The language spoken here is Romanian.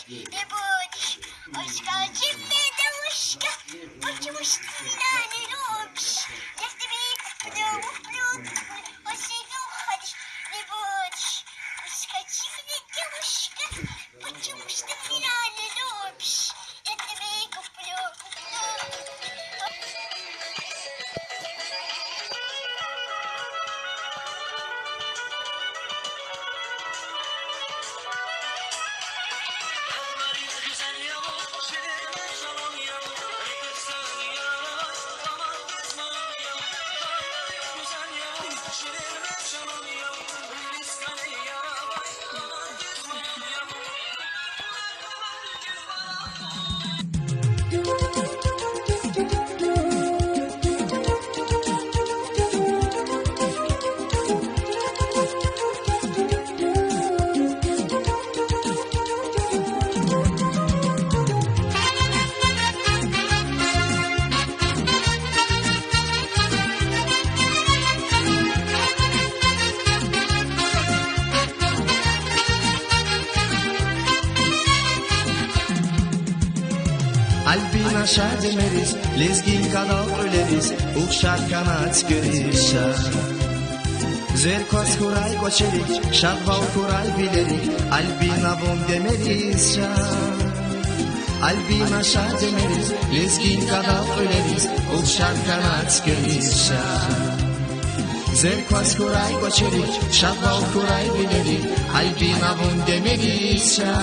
не будешь. Ой, скажи мне, девушка, почему ж ты меня не любишь? Я к тебе куплю, осенью ходишь, не будешь. Ой, скажи мне, девушка, почему ж ты меня не любишь? Я к тебе куплю. Albina şademeriz, lezgin kanal öleriz, uçar kanat görüşa. Zerkos kuray koçerik, şadval kuray bilerik, Albina bom demeriz şa. Albina şademeriz, lezgin kanal öleriz, uçar kanat görüşa. Zerkos kuray koçerik, şadval kuray bilerik, Albina bom demeriz şa.